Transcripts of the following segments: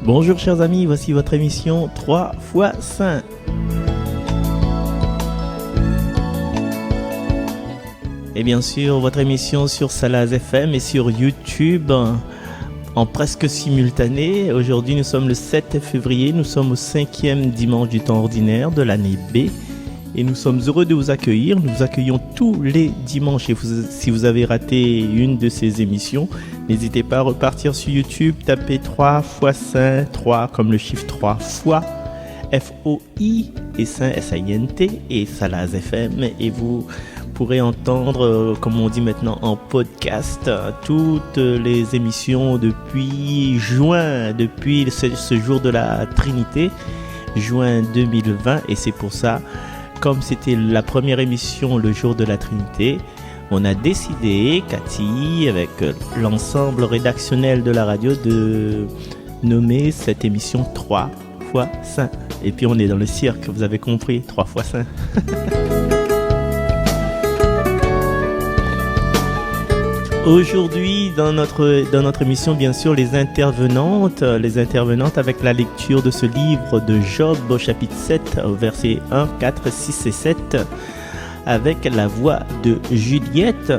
Bonjour chers amis, voici votre émission 3 fois Saint. Et bien sûr, votre émission sur Salaz FM et sur YouTube en presque simultané. Aujourd'hui, nous sommes le 7 février, nous sommes au 5e dimanche du temps ordinaire de l'année B. Et nous sommes heureux de vous accueillir. Nous vous accueillons tous les dimanches. Et si vous avez raté une de ces émissions, n'hésitez pas à repartir sur YouTube, tapez 3 fois Saint, 3 comme le chiffre 3 fois, F-O-I et Saint, S-A-I-N-T et Salaz FM. Et vous pourrez entendre, comme on dit maintenant en podcast, toutes les émissions depuis juin, depuis ce jour de la Trinité, juin 2020. Et c'est pour ça, comme c'était la première émission le jour de la Trinité, on a décidé, Cathy, avec l'ensemble rédactionnel de la radio, de nommer cette émission 3 fois Saint. Et puis on est dans le cirque, vous avez compris, 3 fois Saint. Aujourd'hui, dans notre émission, bien sûr, les intervenantes avec la lecture de ce livre de Job au chapitre 7, au verset 1, 4, 6 et 7, avec la voix de Juliette.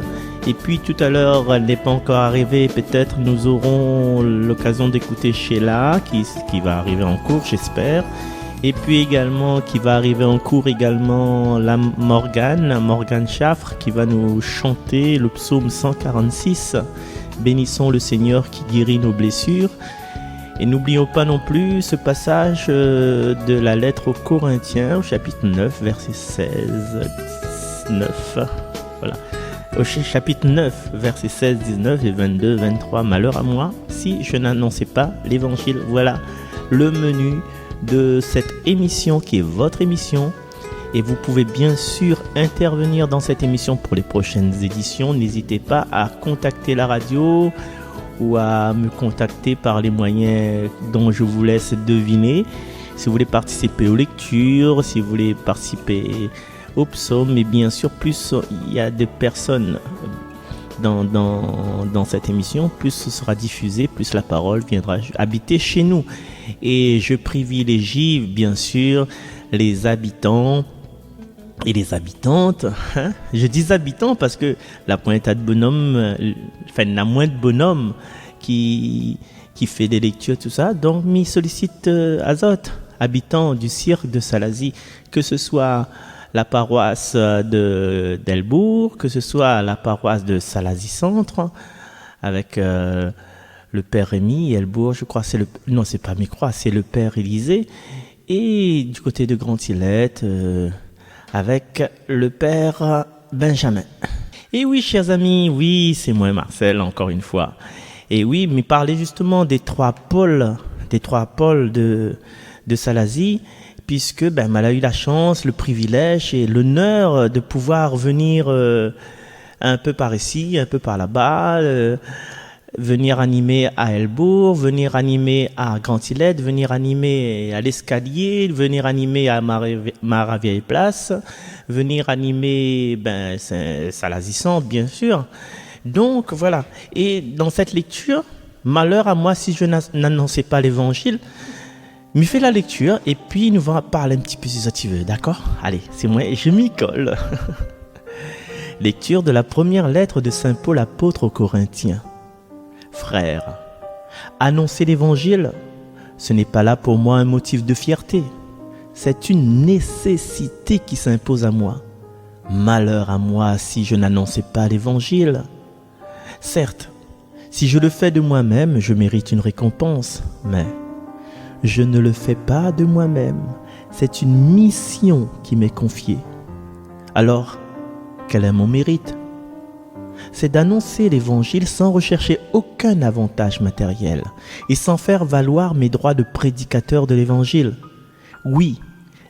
Et puis tout à l'heure, elle n'est pas encore arrivée, peut-être nous aurons l'occasion d'écouter Sheila, qui va arriver en cours, j'espère. Et puis également, qui va arriver en cours également, la Morgane Chaffre, qui va nous chanter le psaume 146. Bénissons le Seigneur qui guérit nos blessures. Et n'oublions pas non plus ce passage de la lettre aux Corinthiens, au chapitre 9, verset 16, 9. Voilà. Au chapitre 9, versets 16, 19 et 22, 23. Malheur à moi si je n'annonçais pas l'évangile. Voilà le menu de cette émission qui est votre émission. Et vous pouvez bien sûr intervenir dans cette émission pour les prochaines éditions. N'hésitez pas à contacter la radio ou à me contacter par les moyens dont je vous laisse deviner. Si vous voulez participer aux lectures, si vous voulez participer au psaume, et bien sûr, plus il y a de personnes dans cette émission, plus ce sera diffusé, plus la parole viendra habiter chez nous. Et je privilégie bien sûr les habitants et les habitantes. Je dis habitants parce que la pointe à de bonhomme, enfin la moins de bonhomme qui fait des lectures, tout ça. Donc, m'y sollicite Azote, habitants du cirque de Salazie, que ce soit la paroisse d'Elbourg, que ce soit la paroisse de Salazie Centre, avec le père Rémy, Elbourg, je crois, c'est le père Élisée, et du côté de Grand-Îlette, avec le père Benjamin. Et oui, chers amis, oui, c'est moi Marcel, encore une fois. Et oui, mais parler justement des trois pôles de Salazie, puisque elle a eu la chance, le privilège et l'honneur de pouvoir venir un peu par ici, un peu par là-bas, venir animer à Elbourg, venir animer à Grand-Îlette, venir animer à l'Escalier, venir animer à Maravieille-Place, venir animer Salazie Centre, bien sûr. Donc voilà, et dans cette lecture, malheur à moi si je n'annonçais pas l'évangile. Me fais la lecture et puis nous allons parler un petit peu si ça tu veux, d'accord? Allez, c'est moi et je m'y colle. Lecture de la première lettre de Saint Paul apôtre aux Corinthiens. Frères, annoncer l'évangile, ce n'est pas là pour moi un motif de fierté. C'est une nécessité qui s'impose à moi. Malheur à moi si je n'annonçais pas l'évangile. Certes, si je le fais de moi-même, je mérite une récompense, mais je ne le fais pas de moi-même. C'est une mission qui m'est confiée. Alors, quel est mon mérite? C'est d'annoncer l'évangile sans rechercher aucun avantage matériel et sans faire valoir mes droits de prédicateur de l'évangile. Oui,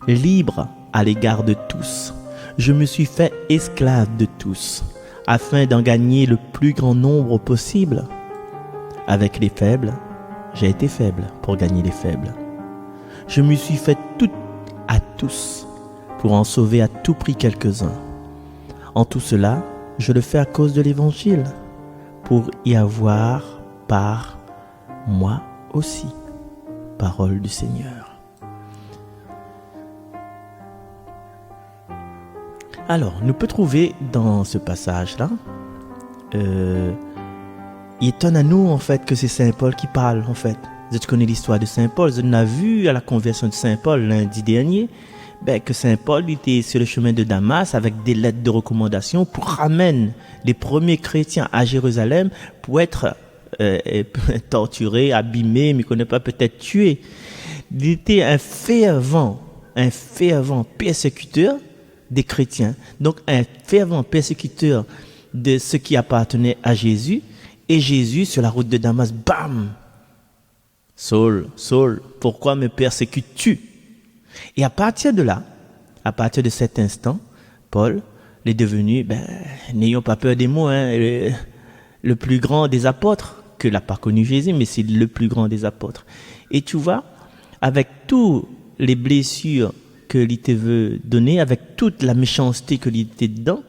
libre à l'égard de tous, je me suis fait esclave de tous, afin d'en gagner le plus grand nombre possible. Avec les faibles, j'ai été faible pour gagner les faibles. Je me suis fait tout à tous pour en sauver à tout prix quelques-uns. En tout cela, je le fais à cause de l'évangile, pour y avoir part moi aussi. parole du Seigneur. Alors, nous peut trouver dans ce passage-là, il étonne à nous en fait que c'est Saint Paul qui parle en fait. Vous connaissez l'histoire de Saint Paul, on a vu à la conversion de Saint Paul lundi dernier, que Saint Paul était sur le chemin de Damas avec des lettres de recommandation pour ramener les premiers chrétiens à Jérusalem pour être torturés, abîmés, mais qu'on n'est pas peut-être tués. Il était un fervent persécuteur des chrétiens, donc un fervent persécuteur de ceux qui appartenaient à Jésus. Et Jésus, sur la route de Damas, bam! Saul, Saul, pourquoi me persécutes-tu? Et à partir de là, à partir de cet instant, Paul est devenu, n'ayons pas peur des mots, le plus grand des apôtres, que n'a pas connu Jésus, mais c'est le plus grand des apôtres. Et tu vois, avec toutes les blessures que l'il te veut donner, avec toute la méchanceté que l'il était dedans,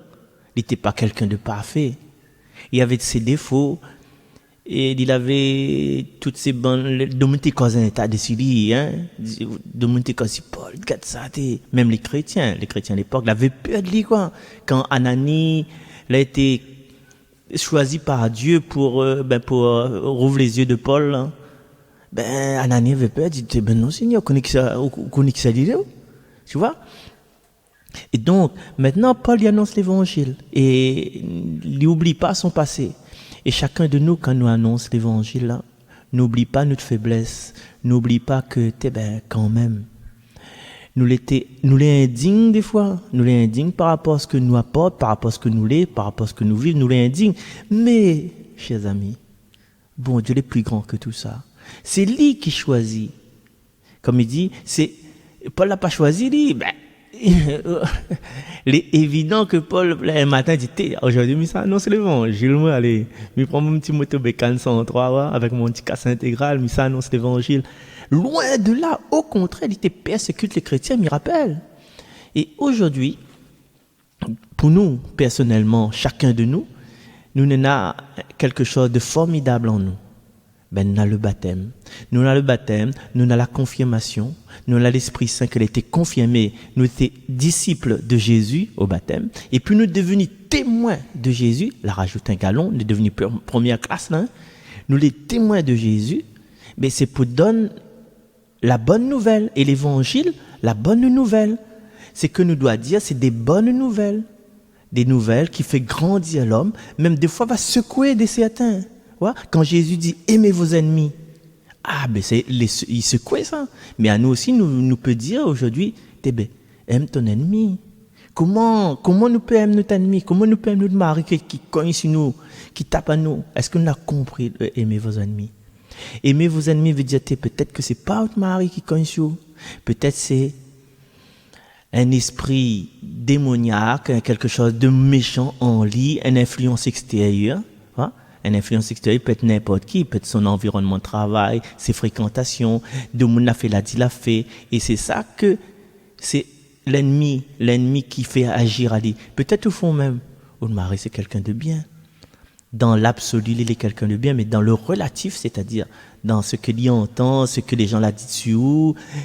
il n'était pas quelqu'un de parfait. Il avait ses défauts, et il avait toutes ces bonnes, de monter cause un état de Syrie, de monter cause Paul, regarde ça, même les chrétiens à l'époque, ils avaient peur de lui, quoi. Quand Ananie, il a été choisi par Dieu pour rouvrir les yeux de Paul, hein. Ananie avait peur, il dit, non, Seigneur, connaît que ça, tu vois? Et donc, maintenant, Paul y annonce l'évangile et il n'oublie pas son passé. Et chacun de nous, quand nous annonce l'évangile, là, n'oublie pas notre faiblesse, n'oublie pas que, quand même, nous les indignes des fois, nous les indignes par rapport à ce que nous apporte, par rapport à ce que nous les, par rapport à ce que nous vivons, nous les indignes. Mais, chers amis, bon Dieu est plus grand que tout ça. C'est lui qui choisit. Comme il dit, Paul n'a pas choisi lui, il est évident que Paul, un matin, dit, aujourd'hui, mais ça annonce l'évangile, moi, allez, je prends mon petit moto Bécane 103, avec mon petit casse intégral, mais ça annonce l'évangile. Loin de là, au contraire, il persécute les chrétiens, il me rappelle. Et aujourd'hui, pour nous, personnellement, chacun de nous, nous avons quelque chose de formidable en nous. Nous avons le baptême. Nous avons le baptême, nous avons la confirmation, nous avons l'Esprit Saint qui a été confirmé. Nous étions disciples de Jésus au baptême. Et puis nous sommes devenus témoins de Jésus. Là, rajoute un galon, nous sommes devenus première classe. Là, nous les témoins de Jésus. Mais c'est pour donner la bonne nouvelle. Et l'évangile, la bonne nouvelle. C'est que nous doit dire, c'est des bonnes nouvelles. Des nouvelles qui fait grandir l'homme. Même des fois, va secouer des certains. Ouais? Quand Jésus dit aimez vos ennemis, il secoue ça. Mais à nous aussi, nous peut dire aujourd'hui, aime ton ennemi. Comment nous peut aimer notre ennemi? Comment nous peut aimer notre mari qui cogne sur nous, qui tape à nous? Est-ce qu'on a compris aimer vos ennemis? Aimer vos ennemis veut dire peut-être que c'est pas votre mari qui cogne sur vous. Peut-être c'est un esprit démoniaque, quelque chose de méchant en lui, une influence extérieure. Ouais? Une influence extérieure peut être n'importe qui, peut être son environnement de travail, ses fréquentations, de monde l'a fait, l'a dit, l'a fait. Et c'est ça que c'est l'ennemi qui fait agir à lui. Peut-être au fond même, le mari c'est quelqu'un de bien. Dans l'absolu, il est quelqu'un de bien, mais dans le relatif, c'est-à-dire dans ce que l'on entend, ce que les gens l'ont dit dessus,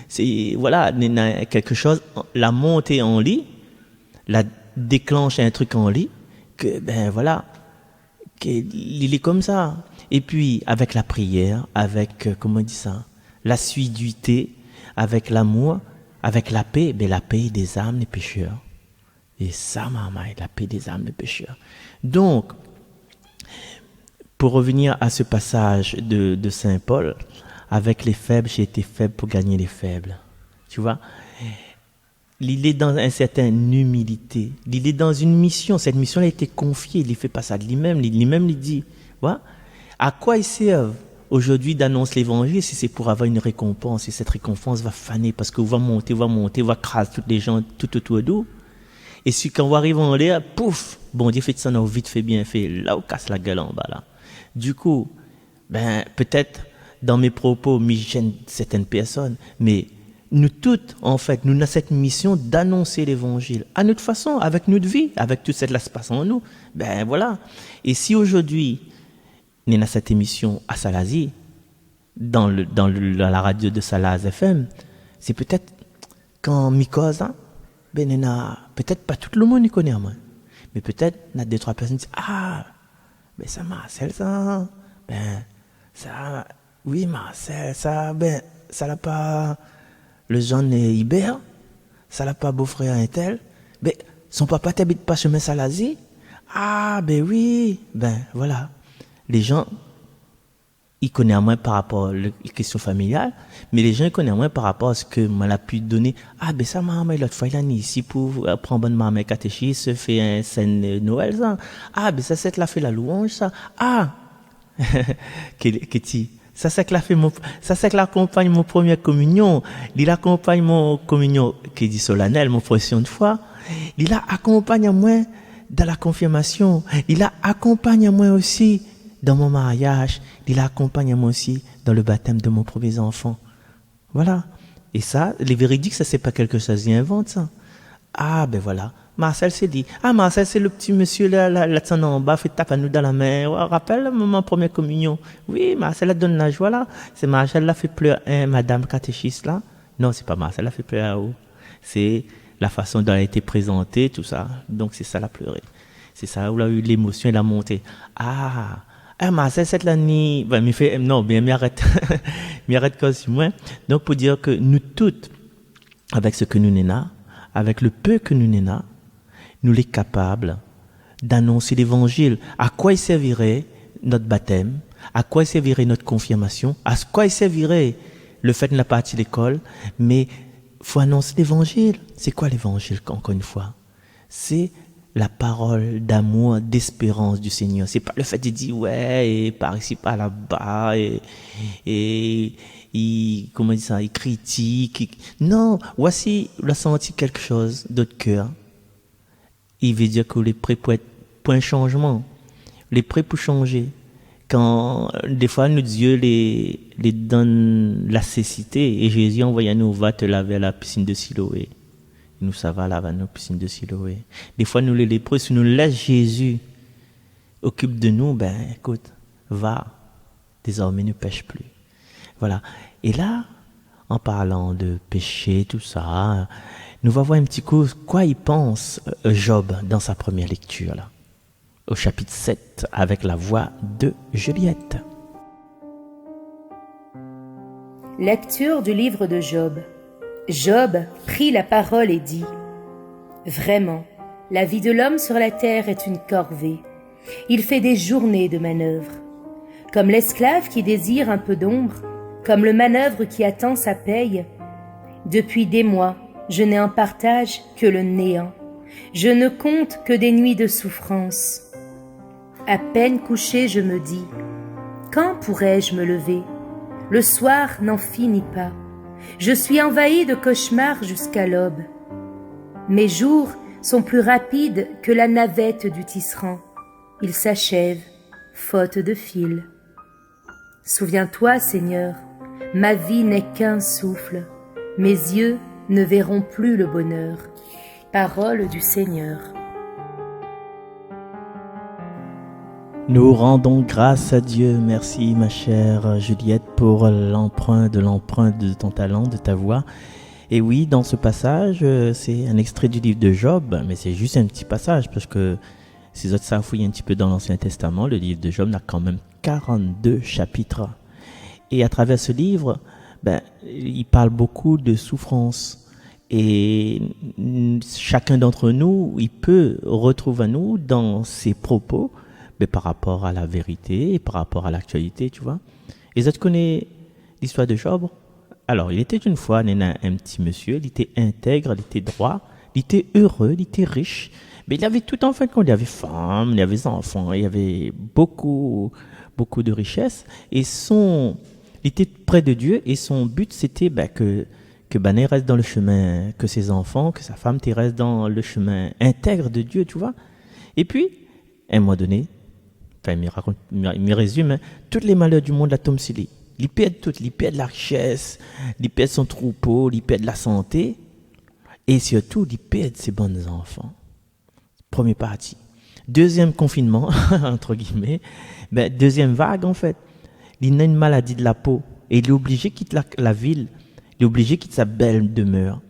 c'est, voilà, quelque chose, la montée en lui, la déclenche un truc en lui, que, il est comme ça. Et puis, avec la prière, avec, l'assiduité, avec l'amour, avec la paix, la paix des âmes des pécheurs. Et ça, maman, la paix des âmes des pécheurs. Donc, pour revenir à ce passage de Saint Paul, avec les faibles, j'ai été faible pour gagner les faibles. Tu vois? Il est dans une certaine humilité. Il est dans une mission. Cette mission a été confiée. Il ne fait pas ça de lui-même. Lui-même, il dit, ouais, à quoi il sert aujourd'hui d'annoncer l'évangile si c'est pour avoir une récompense? Et cette récompense va faner parce que va monter, va craser toutes les gens tout autour d'eux. Et si quand on arrive en l'air, pouf, bon Dieu fait ça, on a vite fait, bien fait. Là, on casse la gueule en bas, là. Du coup, peut-être, dans mes propos, me gêne certaines personnes, mais nous toutes, en fait, nous avons cette mission d'annoncer l'évangile à notre façon, avec notre vie, avec tout ce qui se passe en nous. Voilà. Et si aujourd'hui, nous avons cette émission à Salazie, dans la radio de Salaz FM, c'est peut-être quand mycose, hein, ben peut-être pas tout le monde y connaît moi, mais peut-être il y a deux trois personnes qui disent ah ben ça Marcel ça, ben ça oui Marcel ça, ben ça l'a pas le jeune Hubert, ça l'a pas beau-frère un tel, ben son papa t'habite pas chemin Salazie, ah ben oui, ben voilà, les gens ils connaissent moins par rapport aux questions familiales, mais les gens ils connaissent moins par rapport à ce que moi l'a pu donner. Ah ben ça maman l'autre fois il a mis ici pour prendre bonne maman catéchisme, se fait un scène Noël ça. Ah ben ça c'est que l'a fait la louange ça. Ah ça c'est que l'a fait mon ça c'est que l'accompagne mon première communion, il accompagne mon communion qui dit solennel mon profession de foi. Il a accompagne moi dans la confirmation, il a accompagne moi aussi dans mon mariage, il accompagne moi aussi dans le baptême de mon premier enfant. Voilà. Et ça, les véridiques, ça c'est pas quelque chose qui invente ça. Ah ben voilà. Marcel s'est dit, ah Marcel c'est le petit monsieur là en bas, fait tape à nous dans la main. Ouais, rappelle ma première communion. Oui, Marcel a donné la joie là. C'est Marcel l'a fait pleurer madame catéchiste là. Non, c'est pas Marcel l'a fait pleurer à haut. C'est la façon dont elle a été présentée, tout ça. Donc c'est ça l'a pleuré. C'est ça où il a eu l'émotion et la montée. Ah, Marcel, cette l'année, ben, m'arrête, m'arrête comme si moi. Donc, pour dire que nous toutes, avec ce que nous n'avons, avec le peu que nous n'avons, nous sommes capables d'annoncer l'évangile. À quoi il servirait notre baptême? À quoi il servirait notre confirmation? À quoi il servirait le fait de la partie de l'école? Mais, faut annoncer l'évangile. C'est quoi l'évangile, encore une fois? C'est la parole d'amour, d'espérance du Seigneur. C'est pas le fait de dire ouais, et par ici, par là-bas, et comment dire ça, il critique. Non, voici, il a senti quelque chose d'autre cœur. Il veut dire que les prêts pour un changement. Les prêts pour changer. Quand, des fois, nous Dieu les donne la cécité, et Jésus envoie nous, va te laver à la piscine de Siloé. Nous, ça va laver nos piscines de Siloé. Des fois, nous les lépreux, si nous laissons Jésus occupe de nous, ben, écoute, va, désormais ne pêche plus. Voilà. Et là, en parlant de péché, tout ça, nous allons voir un petit coup, quoi il pense Job dans sa première lecture, là, au chapitre 7, avec la voix de Juliette. Lecture du livre de Job. Job prit la parole et dit « Vraiment, la vie de l'homme sur la terre est une corvée. Il fait des journées de manœuvre. Comme l'esclave qui désire un peu d'ombre, comme le manœuvre qui attend sa paye. Depuis des mois, je n'ai en partage que le néant. Je ne compte que des nuits de souffrance. À peine couché, je me dis « Quand pourrais-je me lever ? Le soir n'en finit pas. Je suis envahi de cauchemars jusqu'à l'aube. Mes jours sont plus rapides que la navette du tisserand. Ils s'achèvent, faute de fil. Souviens-toi, Seigneur, ma vie n'est qu'un souffle. Mes yeux ne verront plus le bonheur. Parole du Seigneur. Nous rendons grâce à Dieu. Merci ma chère Juliette pour l'empreinte de ton talent, de ta voix. Et oui, dans ce passage, c'est un extrait du livre de Job, mais c'est juste un petit passage parce que si vous ça fouillent un petit peu dans l'Ancien Testament, le livre de Job a quand même 42 chapitres. Et à travers ce livre, il parle beaucoup de souffrance. Et chacun d'entre nous, il peut retrouver à nous dans ses propos, par rapport à la vérité et par rapport à l'actualité, tu vois. Et tu connais l'histoire de Job? Alors, il était une fois un petit monsieur, il était intègre, il était droit, il était heureux, il était riche, mais il avait tout en fin de compte. Il avait femme, il avait enfants, il avait beaucoup de richesses, et il était près de Dieu, et son but c'était que il reste dans le chemin, que ses enfants, que sa femme reste dans le chemin intègre de Dieu, tu vois. Et puis, à un moment donné, il me résume, tous les malheurs du monde la tombent sur lui. Il perd tout, il perd la richesse, il perd son troupeau, il perd la santé, et surtout, il perd ses bons enfants. Première partie. Deuxième confinement, entre guillemets, deuxième vague en fait. Il a une maladie de la peau, Et il est obligé de quitter la ville, il est obligé de quitter sa belle demeure.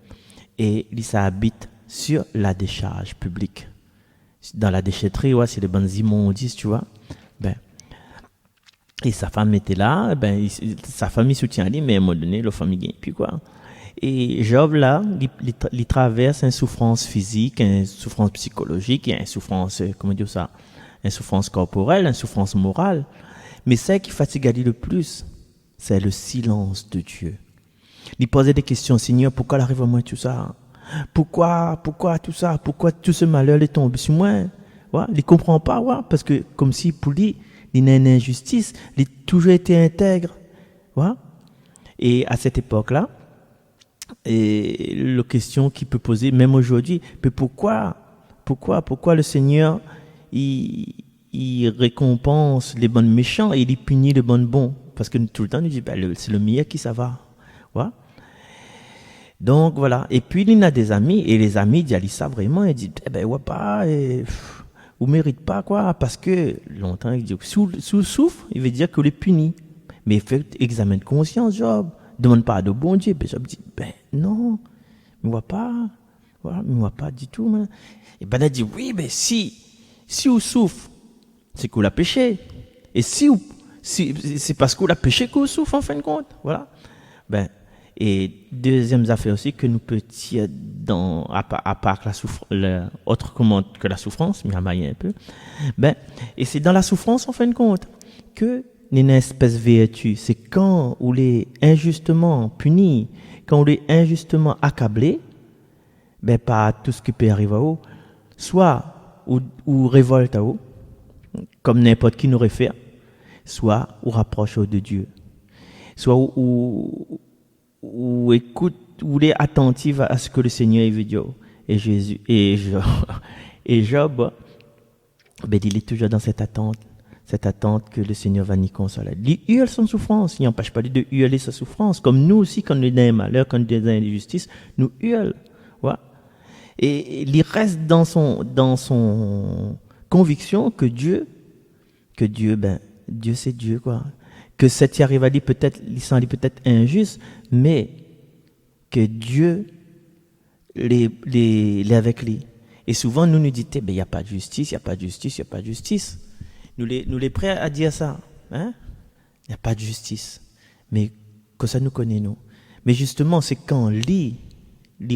Et il s'habite sur la décharge publique. Dans la déchetterie, ouais, c'est les bonnes immondices, tu vois. Ben, et sa femme était là, ben, sa famille soutient lui, mais à un moment donné, la famille gagne plus quoi. Et Job, là, il traverse une souffrance physique, une souffrance psychologique, une souffrance, comment dire ça, une souffrance corporelle, une souffrance morale. Mais celle qui fatigue Ali le plus, c'est le silence de Dieu. Il posait des questions, Seigneur, pourquoi arrive à moi tout ça? Pourquoi tout ça? Pourquoi tout ce malheur est tombé sur moi? Ouais, il ne comprend pas, ouais, parce que comme si pour lui, il y a une injustice, il a toujours été intègre. Ouais. Et à cette époque-là, et la question qu'il peut poser, même aujourd'hui, mais pourquoi le Seigneur, il récompense les bons méchants et il punit les bons bons? Parce que tout le temps, il dit, ben, c'est le meilleur qui ça va. Ouais. Donc voilà. Et puis il a des amis, et les amis disent ça vraiment, ils disent, eh ben ouais pas, vous mérite pas quoi, parce que longtemps il dit, sous souffre, il veut dire que les puni. Mais fait examen de conscience, Job, demande pas de bon Dieu. Ben Job dit, ben non, il voit pas, voilà, il voit pas du tout. Man. Et ben il dit, oui, mais si vous souffre, c'est qu'on l'a péché. Et si c'est parce qu'on l'a péché qu'on souffre en fin de compte, voilà. Ben et deuxième affaire aussi que nous peut tirer dans à part autrement que la souffrance, mais il y a un peu. Ben et c'est dans la souffrance en fin de compte que une espèce de vertu, c'est quand on est injustement puni, quand on est injustement accablé, ben par tout ce qui peut arriver à vous, soit ou révolte à vous, comme n'importe qui nous réfère, soit ou rapproche de Dieu, soit ou écoute, ou est attentive à ce que le Seigneur veut dire. Et Jésus, et Job, ben, il est toujours dans cette attente que le Seigneur va nous consoler. Il hurle son souffrance, il n'empêche pas de hurler sa souffrance. Comme nous aussi, quand nous avons un malheur, quand nous avons une injustice, nous hurlons. Ouais. Et il reste dans son conviction que Dieu, ben, Dieu c'est Dieu, quoi. Que cette y arrive à dire peut-être, il s'en dit peut-être injuste, mais que Dieu l'est avec lui. Et souvent, nous disons, ben, il n'y a pas de justice, il n'y a pas de justice, il n'y a pas de justice. Nous les prêts à dire ça. Hein? Il n'y a pas de justice. Mais que ça nous connaît, nous. Mais justement, c'est quand lui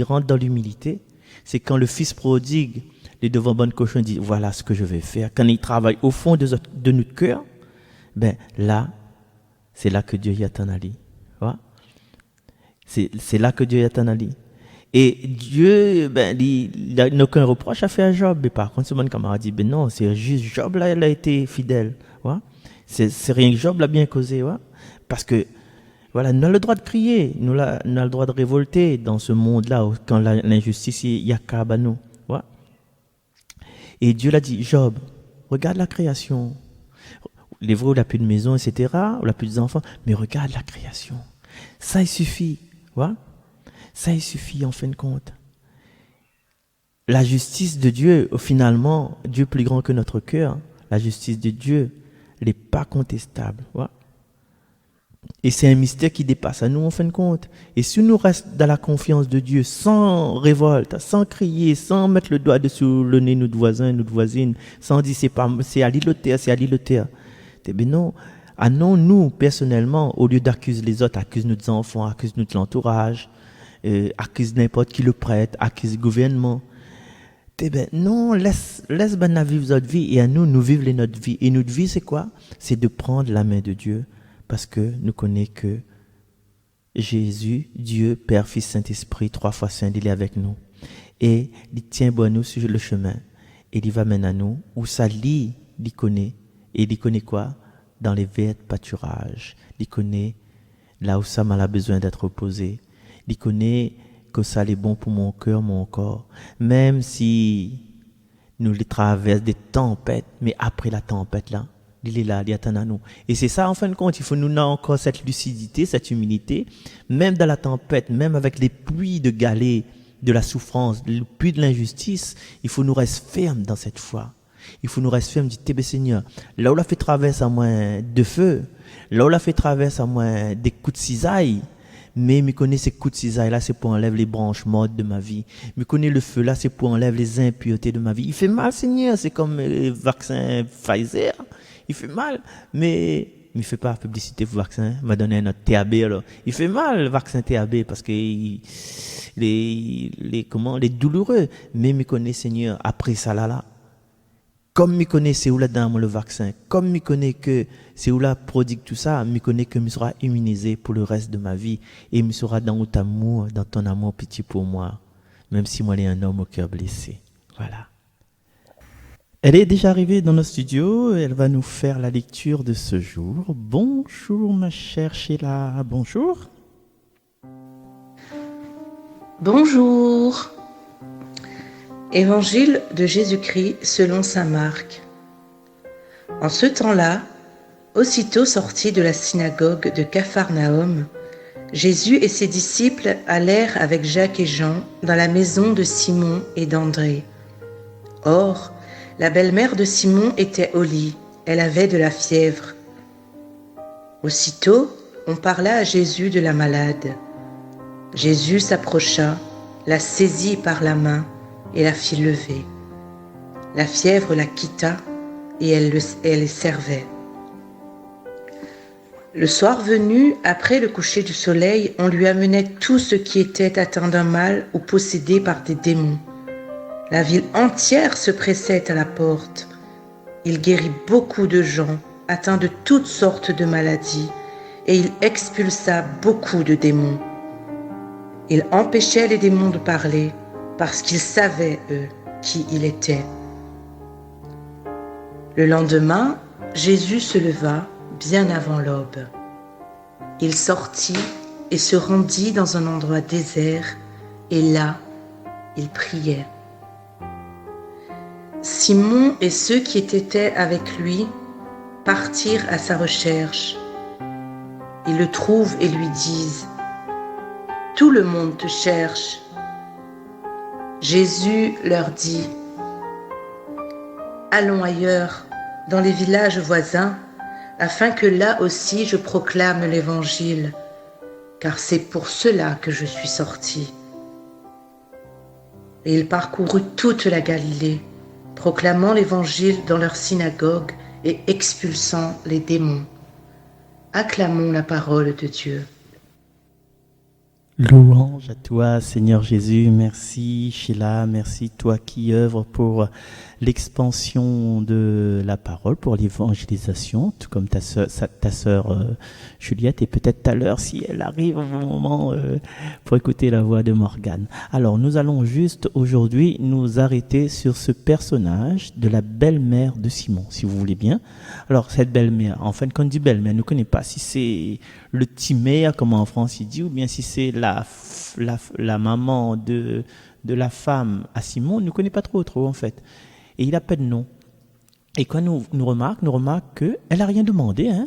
rentre dans l'humilité, c'est quand le fils prodigue, les devant bonne cochon, dit, voilà ce que je vais faire. Quand il travaille au fond de notre cœur, ben là, c'est là que Dieu y attend à lui. Ouais? C'est là que Dieu y attend à lui. Et Dieu, ben, il n'a aucun reproche à faire à Job. Mais par contre, ce mon camarade dit, ben non, c'est juste Job, là, il a été fidèle. Ouais? C'est rien que Job l'a bien causé. Ouais? Parce que, voilà, nous avons le droit de crier, nous avons le droit de révolter dans ce monde-là, quand l'injustice, il y a qu'à nous. Ouais? Et Dieu l'a dit, Job, regarde la création. Les vrais, il n'a plus de maison, etc., il n'a plus d'enfants, mais regarde la création. Ça, il suffit. Ouais? Ça, il suffit en fin de compte. La justice de Dieu, finalement, Dieu plus grand que notre cœur, la justice de Dieu, elle n'est pas contestable. Ouais? Et c'est un mystère qui dépasse à nous en fin de compte. Et si nous restons dans la confiance de Dieu, sans révolte, sans crier, sans mettre le doigt dessous le nez de notre voisin, notre voisine, sans dire c'est à l'îlotaire, c'est à l'îlotaire. Ben non. Ah non, nous, personnellement, au lieu d'accuser les autres, accuse notre enfants, accuse notre entourage, accuse n'importe qui le prête, accuse le gouvernement. Ben non, laisse ben vivre notre vie et à nous vivre notre vie. Et notre vie, c'est quoi? C'est de prendre la main de Dieu parce que nous connaissons que Jésus, Dieu, Père, Fils, Saint-Esprit, 3 fois Saint, il est avec nous. Et il tient bon nous sur le chemin. Et il va mener à nous où ça il connaît. Et il connaît quoi? Dans les verts pâturages. Il connaît là où ça m'a besoin d'être reposé. Il connaît que ça est bon pour mon cœur, mon corps. Même si nous les traversons des tempêtes, mais après la tempête là, il est là, il attend à nous. Et c'est ça en fin de compte, il faut nous donner encore cette lucidité, cette humilité, même dans la tempête, même avec les pluies de galets, de la souffrance, les pluies de l'injustice, il faut nous rester fermes dans cette foi. Il faut nous rester fermes, dire, Seigneur, là où la fait traverse à moins de feu, là, on l'a fait traverser à moi des coups de cisaille. Mais me connais ces coups de cisaille là, c'est pour enlever les branches mortes de ma vie. Me connais le feu là, c'est pour enlever les impuretés de ma vie. Il fait mal, Seigneur, c'est comme le vaccin Pfizer. Il fait mal, mais il fait pas publicité pour le vaccin. Il m'a donné un autre TAB alors. Il fait mal le vaccin TAB parce que les douloureux. Mais me connais, Seigneur, après ça là. Comme je connais c'est où là-dedans le vaccin, comme je connais que c'est où là prodigue tout ça, je connais que je serai immunisé pour le reste de ma vie et je serai dans ton amour, petit pour moi, même si moi, je suis un homme au cœur blessé. Voilà. Elle est déjà arrivée dans nos studios, elle va nous faire la lecture de ce jour. Bonjour ma chère Sheila, bonjour. Bonjour. Évangile de Jésus-Christ selon saint Marc. En ce temps-là, aussitôt sortis de la synagogue de Capharnaüm, Jésus et ses disciples allèrent avec Jacques et Jean dans la maison de Simon et d'André. Or, la belle-mère de Simon était au lit, elle avait de la fièvre. Aussitôt, on parla à Jésus de la malade. Jésus s'approcha, la saisit par la main et la fit lever. La fièvre la quitta et elle les servait. Le soir venu, après le coucher du soleil, on lui amenait tout ce qui était atteint d'un mal ou possédé par des démons. La ville entière se pressait à la porte. Il guérit beaucoup de gens atteints de toutes sortes de maladies et il expulsa beaucoup de démons. Il empêchait les démons de parler parce qu'ils savaient, eux, qui il était. Le lendemain, Jésus se leva bien avant l'aube. Il sortit et se rendit dans un endroit désert, et là, il priait. Simon et ceux qui étaient avec lui partirent à sa recherche. Ils le trouvent et lui disent : « Tout le monde te cherche. » Jésus leur dit : « Allons ailleurs, dans les villages voisins, afin que là aussi je proclame l'Évangile, car c'est pour cela que je suis sorti. » Et il parcourut toute la Galilée, proclamant l'Évangile dans leurs synagogues et expulsant les démons. Acclamons la parole de Dieu. Louange à toi, Seigneur Jésus. Merci, Sheila. Merci, toi qui œuvres pour l'expansion de la parole, pour l'évangélisation, tout comme ta sœur Juliette, et peut-être tout à l'heure, si elle arrive au moment pour écouter la voix de Morgane. Alors, nous allons juste aujourd'hui nous arrêter sur ce personnage de la belle-mère de Simon, si vous voulez bien. Alors, cette belle-mère, en fin de compte, dit belle-mère, ne connaît pas si c'est le petit mère, comme en France il dit, ou bien si c'est la maman de la femme à Simon, ne connaît pas trop en fait. Et il a pas de nom. Et quand nous remarque qu'elle n'a rien demandé. Hein?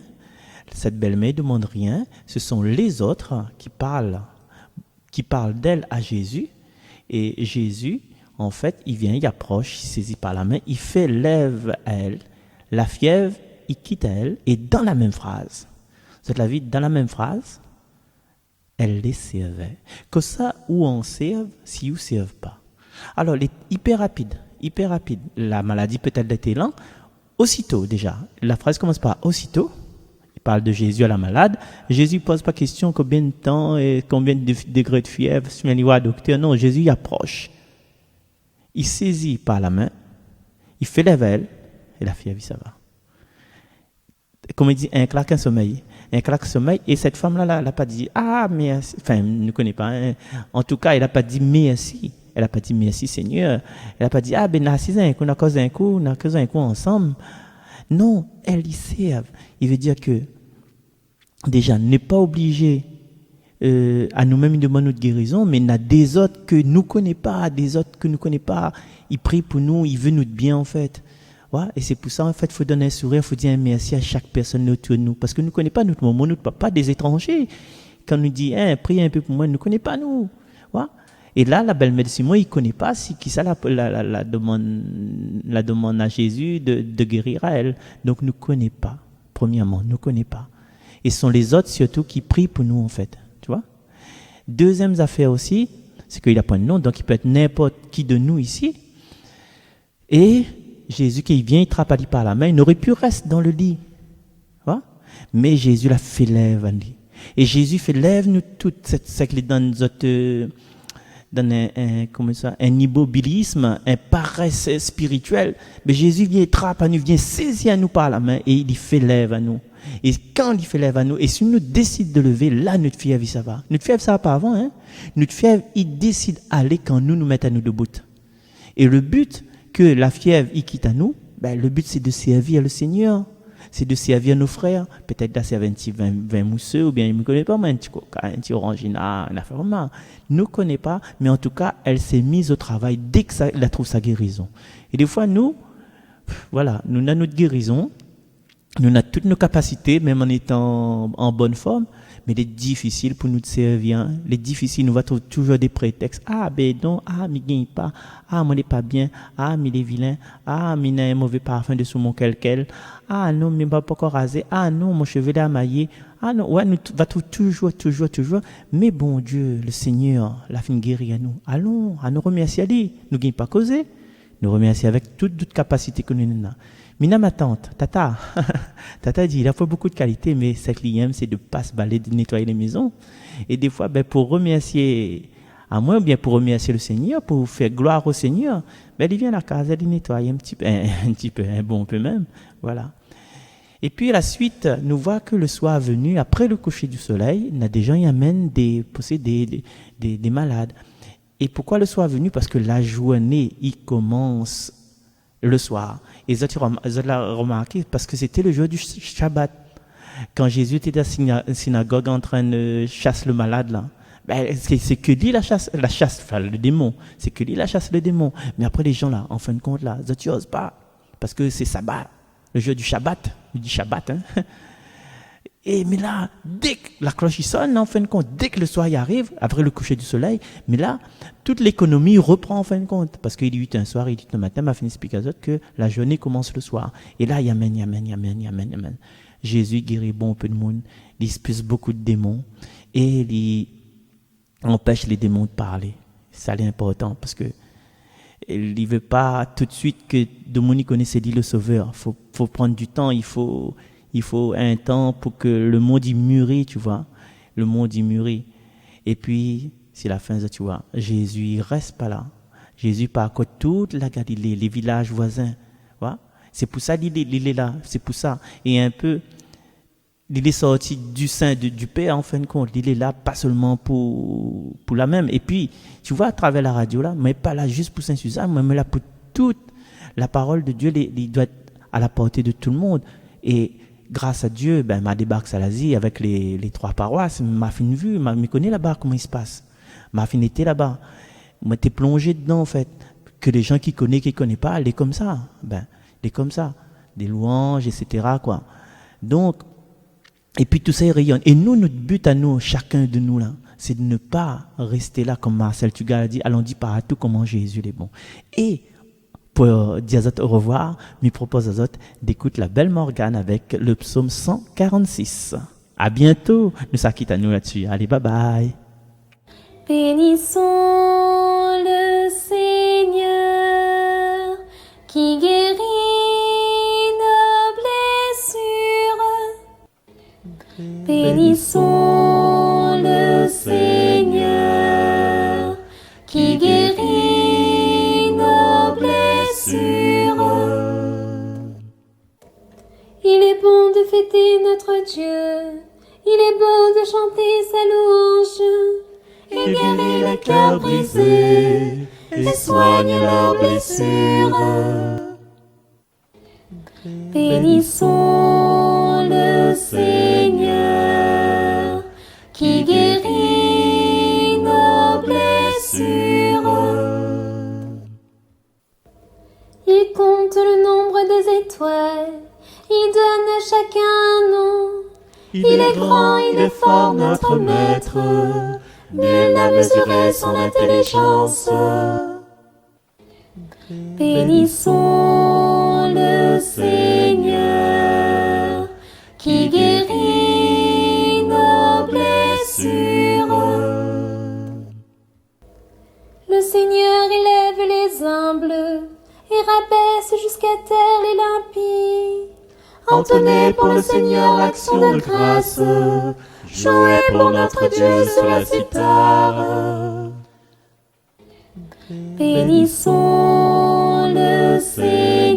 Cette belle-mère ne demande rien. Ce sont les autres qui parlent d'elle à Jésus. Et Jésus, en fait, il vient, il approche, il saisit par la main, il fait lève à elle. La fièvre, il quitte à elle. Et dans la même phrase, vous êtes la vie, dans la même phrase, elle les servait. Que ça, où on serve, si on ne serve pas. Alors, il est hyper rapide. La maladie peut-être été lente. Aussitôt, déjà. La phrase commence par aussitôt. Il parle de Jésus à la malade. Jésus ne pose pas question combien de temps et combien de degrés de fièvre. Si on va docteur, non, Jésus il approche. Il saisit par la main. Il fait la veille. Et la fièvre, ça va. Comme il dit, un claque, un sommeil. Et cette femme-là, elle n'a pas dit, ah, merci. Enfin, ne connaît pas. Hein. En tout cas, elle n'a pas dit merci. Elle n'a pas dit merci Seigneur. Elle n'a pas dit, ah, ben, on a causé un coup ensemble. Non, elle y serve. Il veut dire que, déjà, n'est pas obligé à nous-mêmes de demander notre guérison, mais il y a des autres que nous ne connaissons pas. Il prie pour nous, il veut notre bien, en fait. Ouais, et c'est pour ça, en fait, il faut donner un sourire, il faut dire un merci à chaque personne autour de nous. Parce que nous ne connaissons pas notre maman, notre papa, des étrangers. Quand on nous dit, priez un peu pour moi, ils ne nous connaissent pas, nous. Ouais. Et là, la belle-mère de Simon, il ne connaît pas qui ça la demande à Jésus de guérir à elle. Donc, nous ne connaissons pas. Premièrement, nous ne connaissons pas. Et ce sont les autres surtout qui prient pour nous, en fait. Tu vois? Deuxième affaire aussi, c'est qu'il n'a pas de nom, donc il peut être n'importe qui de nous ici. Et Jésus, qui vient, il trappe Ali par la main, il aurait pu rester dans le lit. Tu vois? Mais Jésus l'a fait lève à lui. Et Jésus fait lève nous toutes, c'est que dans notre, dans un immobilisme, un paresse spirituel. Mais Jésus vient, trappe à nous, vient saisir à nous par la main et il fait lève à nous. Et quand il fait lève à nous, et si nous décide de lever, là, notre fièvre, ça va. Notre fièvre, ça va pas avant, hein. Notre fièvre, il décide d'aller quand nous mettons à nous debout. Et le but que la fièvre, il quitte à nous, ben, le but, c'est de servir le Seigneur. C'est de servir nos frères. Peut-être là, c'est un petit vin mousseux, ou bien il ne me connaît pas, mais un petit orangina, une affaire comme ne connaît pas, mais en tout cas, elle s'est mise au travail dès qu'elle trouve sa guérison. Et des fois, nous, voilà, nous avons notre guérison, nous avons toutes nos capacités, même en étant en bonne forme, mais il est difficile pour nous de servir. Hein. Il est difficile, nous va trouver toujours des prétextes. Ah, ben non, ah, mais gagne pas. Ah, moi, n'est pas bien. Ah, mais il est vilain. Ah, mais il a un mauvais parfum dessous mon quelqu'un. Ah, non, mais pas encore rasé. Ah, non, mon cheveu est amaillé. Ah, non, ouais, nous va trouver toujours. Mais bon Dieu, le Seigneur, la fin guérit à nous. Allons, à nous remercier à lui. Nous gagne pas causer. Nous remercier avec toute capacité que nous avons. Mina, ma tante, Tata dit, il a fait beaucoup de qualités, mais ce qu'il aime, c'est de pas se balader, de nettoyer les maisons. Et des fois, ben, pour remercier à moi, ou bien pour remercier le Seigneur, pour faire gloire au Seigneur, ben, il vient à la case, il nettoie un petit peu, un bon peu même. Voilà. Et puis, la suite, nous voit que le soir venu, après le coucher du soleil, il y a des gens qui amènent des malades. Et pourquoi le soir venu? Parce que la journée, il commence le soir. Et ça, tu l'as remarqué parce que c'était le jour du Shabbat. Quand Jésus était dans la synagogue en train de chasser le malade, là, ben, c'est que lui la chasse, enfin, le démon. C'est que lui la chasse le démon. Mais après, les gens, là, en fin de compte, là, ça, tu n'oses pas. Parce que c'est Sabbat. Le jour du Shabbat. Du Shabbat, hein. Et, mais là, dès que la cloche sonne, en fin de compte, dès que le soir y arrive, après le coucher du soleil, mais là, toute l'économie reprend en fin de compte. Parce qu'il dit un soir, il dit le matin, m'a fait expliquer à autres que la journée commence le soir. Et là, Yamen. Jésus guérit bon peu de monde, il expulse beaucoup de démons et il empêche les démons de parler. Ça, c'est important parce que il ne veut pas tout de suite que Dominique connaisse dit le Sauveur. Faut prendre du temps, il faut un temps pour que le monde y mûrit, tu vois. Le monde y mûrit. Et puis, c'est la fin, tu vois. Jésus, il reste pas là. Jésus parcourt toute la Galilée, les villages voisins. Voilà. C'est pour ça qu'il est là. C'est pour ça. Et un peu, il est sorti du sein du Père, en fin de compte. Il est là, pas seulement pour la même. Et puis, tu vois, à travers la radio, là, mais pas là juste pour Saint-Suzanne, mais là pour toute la parole de Dieu, il doit être à la portée de tout le monde. Et grâce à Dieu, ben, ma débarque Salazie avec les 3 paroisses, m'a fait une vue, m'a connaît là-bas comment il se passe. M'a fait été là-bas. M'a été plongé dedans, en fait. Que les gens qui connaissent pas, les comme ça. Ben, les comme ça. Des louanges, etc., quoi. Donc, et puis tout ça, il rayonne. Et nous, notre but à nous, chacun de nous, là, c'est de ne pas rester là, comme Marcel Tugal a dit, allons dire partout comment Jésus est bon. Et, pour dire au revoir, je propose aux autres d'écouter la belle Morgane avec le psaume 146. À bientôt. Nous ça quitte à nous là-dessus. Allez, bye bye. Bénissons le Seigneur qui guérit nos blessures. Bénissons le Seigneur qui guérit nos blessures. Il est bon de fêter notre Dieu, il est bon de chanter sa louange. Il guérit les cœurs brisés et soigne leurs blessures. Bénissons le Seigneur qui guérit nos blessures. Il compte le nombre des étoiles, il donne à chacun un nom. Il est grand, il est fort, notre maître. Nul n'a mesuré son intelligence. Bénissons le Seigneur qui guérit terre les limpides. Entonnez pour le Seigneur l'action de grâce. Jouez pour notre Dieu sur la cithare. Bénissons le Seigneur.